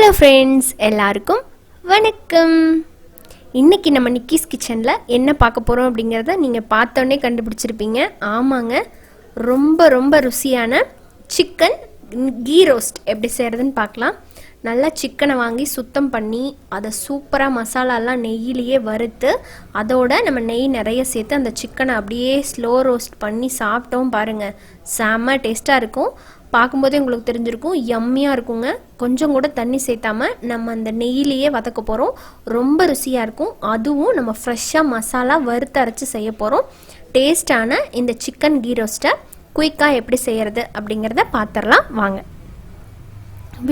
Hello friends, எல்லாருக்கும் வணக்கம். இன்றைக்கி நம்ம நிக்கிஸ் கிச்சனில் என்ன பார்க்க போகிறோம் அப்படிங்கிறத நீங்கள் பார்த்தோன்னே கண்டுபிடிச்சிருப்பீங்க. ஆமாங்க, ரொம்ப ரொம்ப ருசியான சிக்கன் கீ ரோஸ்ட் எப்படி செய்கிறதுன்னு பார்க்கலாம். நல்லா சிக்கனை வாங்கி சுத்தம் பண்ணி அதை சூப்பராக மசாலாலாம் நெய்யிலேயே வறுத்து அதோட நம்ம நெய் நிறைய சேர்த்து அந்த சிக்கனை அப்படியே ஸ்லோ ரோஸ்ட் பண்ணி சாப்பிட்டோம் பாருங்கள். செம்ம டேஸ்ட்டாக இருக்கும். பார்க்கும்போதே உங்களுக்கு தெரிஞ்சிருக்கும், யம்மியாக இருக்குங்க. கொஞ்சம் கூட தண்ணி சேர்த்தாம நம்ம அந்த நெய்யிலேயே வதக்க போகிறோம். ரொம்ப ருசியாக இருக்கும். அதுவும் நம்ம ஃப்ரெஷ்ஷாக மசாலா வறுத்து அரைச்சி செய்ய போகிறோம். டேஸ்டான இந்த சிக்கன் கீ ரோஸ்ட்டை குயிக்காக எப்படி செய்கிறது அப்படிங்கிறத பார்த்துடலாம் வாங்க.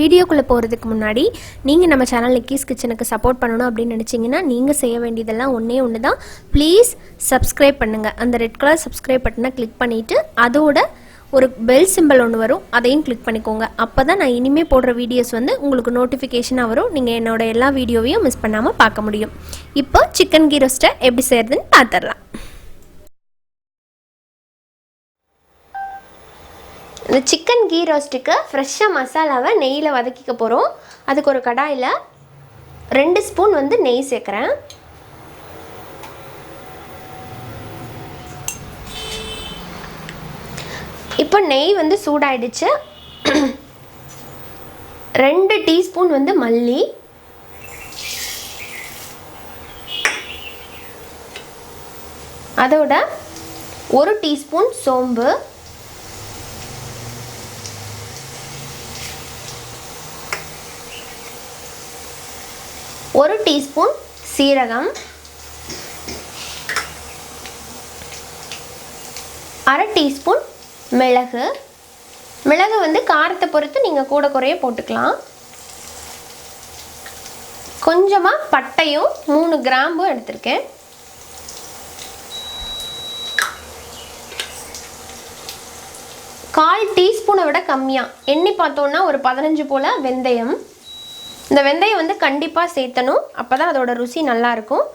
வீடியோக்குள்ளே போகிறதுக்கு முன்னாடி நீங்கள் நம்ம சேனல் நிக்கிஸ் கிச்சனுக்கு சப்போர்ட் பண்ணணும் அப்படின்னு நினச்சிங்கன்னா நீங்கள் செய்ய வேண்டியதெல்லாம் ஒன்று தான். ப்ளீஸ் சப்ஸ்கிரைப் பண்ணுங்கள். அந்த ரெட் கலர் சப்ஸ்கிரைப் பட்டனை கிளிக் பண்ணிவிட்டு அதோட ஒரு பெல் சிம்பிள் ஒன்று வரும், அதையும் கிளிக் பண்ணிக்கோங்க. அப்போ தான் நான் இனிமேல் போடுற வீடியோஸ் உங்களுக்கு நோட்டிஃபிகேஷனாக வரும். நீங்கள் என்னோட எல்லா வீடியோவையும் மிஸ் பண்ணாமல் பார்க்க முடியும். இப்போ சிக்கன் கீ ரோஸ்ட்டை எப்படி செய்கிறதுன்னு பார்த்துடலாம். இந்த சிக்கன் கீ ரோஸ்ட்டுக்கு ஃப்ரெஷ்ஷாக மசாலாவை நெய்யில் வதக்கிக்க போகிறோம். அதுக்கு ஒரு கடாயில் 2 ஸ்பூன் நெய் சேர்க்குறேன். இப்போ நெய் சூடாயிடுச்சு. 2 டீஸ்பூன் மல்லி, அதோட 1 டீஸ்பூன் சோம்பு, ஒரு டீஸ்பூன் சீரகம், 1/2 டீஸ்பூன் மிளகு. மிளகு காரத்தை பொறுத்து நீங்கள் கூட குறைய போட்டுக்கலாம். கொஞ்சமாக பட்டையும் 3 கிராம்பும் எடுத்திருக்கேன். கால் டீஸ்பூனை விட கம்மியாக எண்ணி பார்த்தோன்னா ஒரு 15 போல் வெந்தயம். இந்த வெந்தயம் கண்டிப்பாக சேர்த்தணும், அப்போ தான் அதோட ருசி நல்லாயிருக்கும்.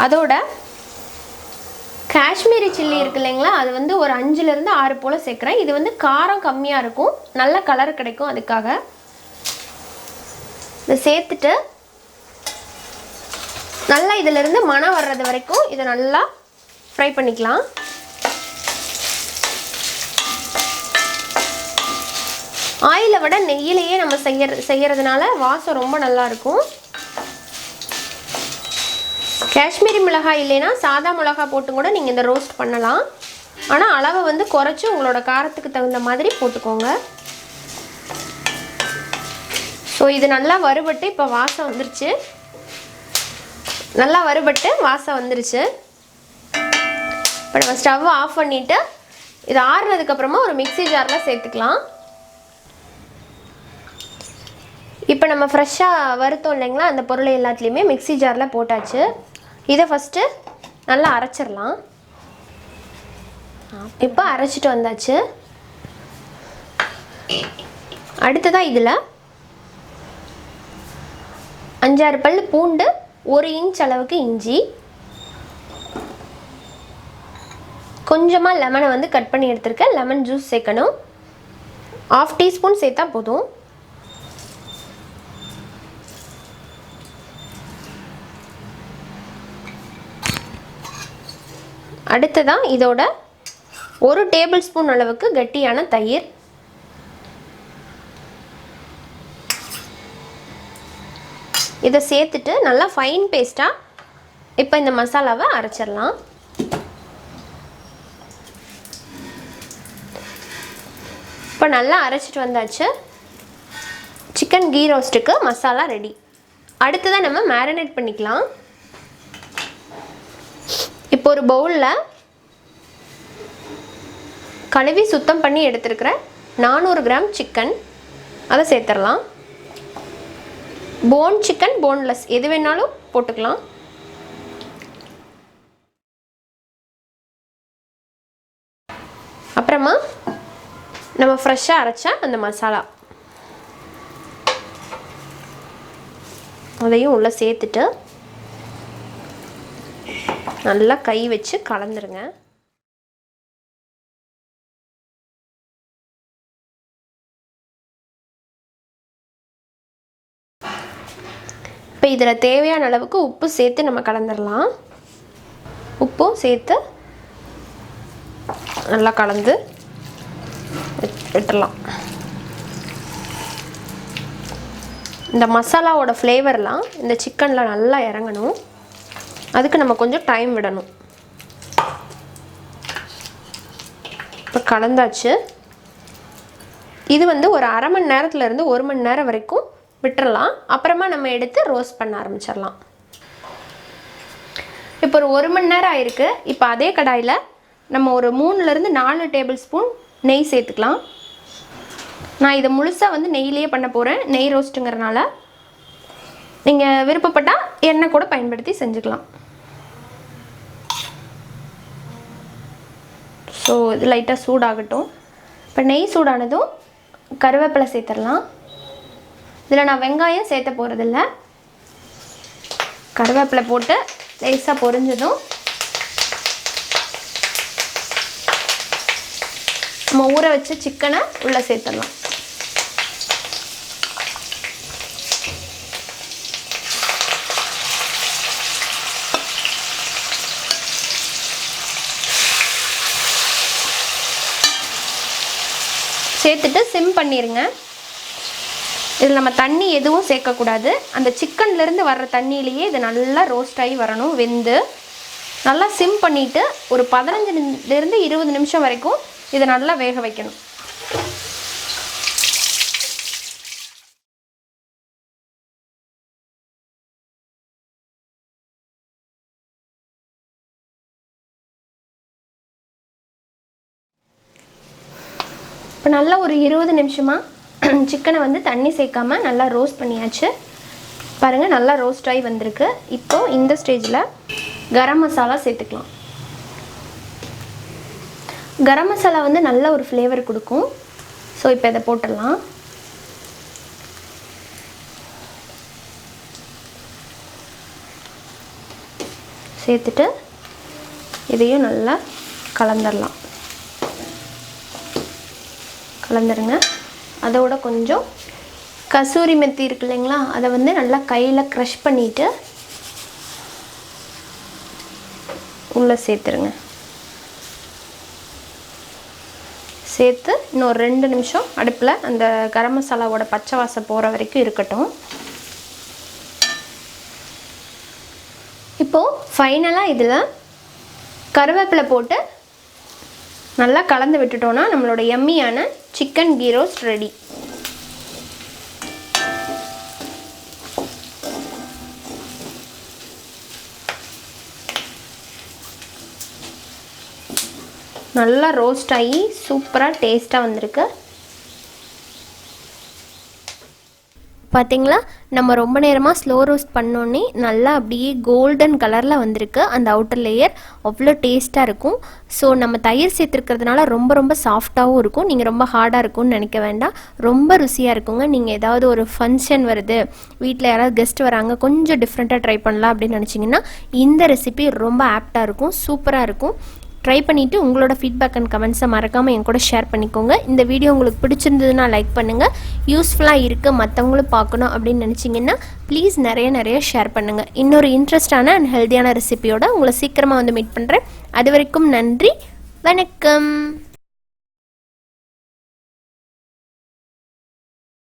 அதோட காஷ்மீரி சில்லி இருக்கு இல்லைங்களா, அது ஒரு 5லேருந்து 6 போல் சேர்க்குறேன். இது காரம் கம்மியாக இருக்கும், நல்ல கலர் கிடைக்கும். அதுக்காக இதை சேர்த்துட்டு நல்லா இதிலிருந்து மணம் வர்றது வரைக்கும் இதை நல்லா ஃப்ரை பண்ணிக்கலாம். ஆயிலை விட நெய்யிலேயே நம்ம செய்யறதுனால வாசம் ரொம்ப நல்லாயிருக்கும். காஷ்மீரி மிளகாய் இல்லைன்னா சாதா மிளகாய் போட்டு கூட நீங்கள் இந்த ரோஸ்ட் பண்ணலாம். ஆனால் அளவை குறைச்சி உங்களோட காரத்துக்கு தகுந்த மாதிரி போட்டுக்கோங்க. ஸோ இது நல்லா வறுபட்டு இப்போ வாசம் வந்துருச்சு. நல்லா வறுபட்டு வாசம் வந்துருச்சு. இப்போ நம்ம ஸ்டவ்வை ஆஃப் பண்ணிவிட்டு இது ஆறுனதுக்கப்புறமா ஒரு மிக்ஸி ஜாரில் சேர்த்துக்கலாம். இப்போ நம்ம ஃப்ரெஷ்ஷாக வறுத்தோம் இல்லைங்களா, அந்த பொருளை எல்லாத்துலேயுமே மிக்ஸி ஜாரில் போட்டாச்சு. இதை ஃபஸ்ட்டு நல்லா அரைச்சிடலாம். இப்போ அரைச்சிட்டு வந்தாச்சு. அடுத்ததாக இதில் 5-6 பல் பூண்டு, 1 இன்ச் அளவுக்கு இஞ்சி, கொஞ்சமாக லெமனை கட் பண்ணி எடுத்துருக்கேன். லெமன் ஜூஸ் சேர்க்கணும். 1/2 டீஸ்பூன் சேர்த்தா போதும். அடுத்ததான் இதோட 1 டேபிள் ஸ்பூன் அளவுக்கு கட்டியான தயிர், இதை சேர்த்துட்டு நல்லா ஃபைன் பேஸ்ட்டாக இப்போ இந்த மசாலாவை அரைச்சிடலாம். இப்போ நல்லா அரைச்சிட்டு வந்தாச்சு. சிக்கன் கீ ரோஸ்ட்டுக்கு மசாலா ரெடி. அடுத்ததான் நம்ம மேரினேட் பண்ணிக்கலாம். இப்போ ஒரு பவுலில் கழுவி சுத்தம் பண்ணி எடுத்துருக்கிற 400 கிராம் சிக்கன் அதை சேர்த்துடலாம். போன் சிக்கன், போன்லெஸ் எது வேணாலும் போட்டுக்கலாம். அப்புறமா நம்ம ஃப்ரெஷ்ஷாக அரைச்ச அந்த மசாலா அதையும் உள்ளே சேர்த்துட்டு நல்லா கை வச்சு கலந்துருங்க. இப்போ இதில் தேவையான அளவுக்கு உப்பு சேர்த்து நம்ம கலந்துடலாம். உப்பும் சேர்த்து நல்லா கலந்து விட்டுடலாம். இந்த மசாலாவோட ஃப்ளேவர்லாம் இந்த சிக்கனில் நல்லா இறங்கணும். அதுக்கு நம்ம கொஞ்சம் டைம் விடணும். இப்போ கலந்தாச்சு. இது ஒரு அரை மணி நேரத்துலேருந்து 1 மணி நேரம் வரைக்கும் விட்டுறலாம். அப்புறமா நம்ம எடுத்து ரோஸ்ட் பண்ண ஆரம்பிச்சிடலாம். இப்போ ஒரு 1 மணி நேரம் ஆயிருக்கு. இப்போ அதே கடாயில் நம்ம ஒரு 3லேருந்து 4 டேபிள் ஸ்பூன் நெய் சேர்த்துக்கலாம். நான் இதை முழுசாக நெய்யிலேயே பண்ண போகிறேன். நெய் ரோஸ்ட்டுங்கிறனால நீங்கள் விருப்பப்பட்டால் எண்ணெய் கூட பயன்படுத்தி செஞ்சுக்கலாம். ஸோ இது லைட்டாக சூடாகட்டும். இப்போ நெய் சூடானதும் கருவேப்பிலை சேர்த்துடலாம். இதில் நான் வெங்காயம் சேர்த்த போகிறதில்ல. கருவேப்பிலை போட்டு லேசாக பொரிஞ்சதும் நம்ம ஊற வச்ச சிக்கனை உள்ளே சேர்த்துடலாம். சேர்த்துட்டு சிம் பண்ணிடுங்க. இதில் நம்ம தண்ணி எதுவும் சேர்க்கக்கூடாது. அந்த சிக்கன்லேருந்து வர்ற தண்ணியிலேயே இது நல்லா ரோஸ்ட் ஆகி வரணும். வெந்து நல்லா சிம் பண்ணிவிட்டு ஒரு 15லேருந்து 20 நிமிஷம் வரைக்கும் இதை நல்லா வேக வைக்கணும். இப்போ நல்லா ஒரு 20 நிமிஷமாக சிக்கனை தண்ணி சேர்க்காம நல்லா ரோஸ்ட் பண்ணியாச்சு. பாருங்கள், நல்லா ரோஸ்ட் ஆகி வந்திருக்கு. இப்போது இந்த ஸ்டேஜில் கரம் மசாலா சேர்த்துக்கலாம். கரம் மசாலா நல்ல ஒரு ஃப்ளேவர் கொடுக்கும். ஸோ இப்போ இதை போட்டுடலாம். சேர்த்துட்டு இதையும் நல்லா கலந்துடலாம். கலந்துருங்க. அதோட கொஞ்சம் கசூரி மெத்தி இருக்கு இல்லைங்களா, அதை நல்லா கையில் க்ரஷ் பண்ணிவிட்டு உள்ளே சேர்த்துருங்க. சேர்த்து இன்னொரு 2 நிமிஷம் அடுப்பில் அந்த கரம் மசாலாவோட பச்சை வாசம் போகிற வரைக்கும் இருக்கட்டும். இப்போது ஃபைனலாக இதில் கருவேப்பிலை போட்டு நல்லா கலந்து விட்டுட்டோன்னா நம்மளோட யம்மியான சிக்கன் கீ ரோஸ்ட் ரெடி. நல்லா ரோஸ்ட் ஆகி சூப்பராக டேஸ்ட்டாக வந்திருக்கு. பார்த்தீங்களா, நம்ம ரொம்ப நேரமாக ஸ்லோ ரோஸ்ட் பண்ணோன்னே நல்லா அப்படியே கோல்டன் கலரில் வந்திருக்கு. அந்த அவுட்டர் லேயர் அவ்வளோ டேஸ்ட்டாக இருக்கும். ஸோ நம்ம தயிர் சேர்த்துருக்கிறதுனால ரொம்ப ரொம்ப சாஃப்டாகவும் இருக்கும். நீங்கள் ரொம்ப ஹார்டாக இருக்கும்னு நினைக்க வேண்டாம். ரொம்ப ருசியாக இருக்குங்க. நீங்கள் ஏதாவது ஒரு ஃபங்க்ஷன் வருது, வீட்டில் யாராவது கெஸ்ட் வராங்க, கொஞ்சம் டிஃப்ரெண்ட்டாக ட்ரை பண்ணலாம் அப்படின்னு நினச்சிங்கன்னா இந்த ரெசிபி ரொம்ப ஆப்டாக இருக்கும். சூப்பராக இருக்கும். ட்ரை பண்ணிவிட்டு உங்களோட ஃபீட்பேக் அண்ட் கமெண்ட்ஸை மறக்காமல் என் கூட ஷேர் பண்ணிக்கோங்க. இந்த வீடியோ உங்களுக்கு பிடிச்சிருந்ததுன்னா லைக் பண்ணுங்கள். யூஸ்ஃபுல்லாக இருக்குது, மற்றவங்களும் பார்க்கணும் அப்படின்னு நினச்சிங்கன்னா ப்ளீஸ் நிறைய ஷேர் பண்ணுங்கள். இன்னொரு இன்ட்ரெஸ்டான அண்ட் ஹெல்த்தியான ரெசிபியோட உங்களை சீக்கிரமாக மீட் பண்ணுறேன். அது வரைக்கும் நன்றி, வணக்கம்.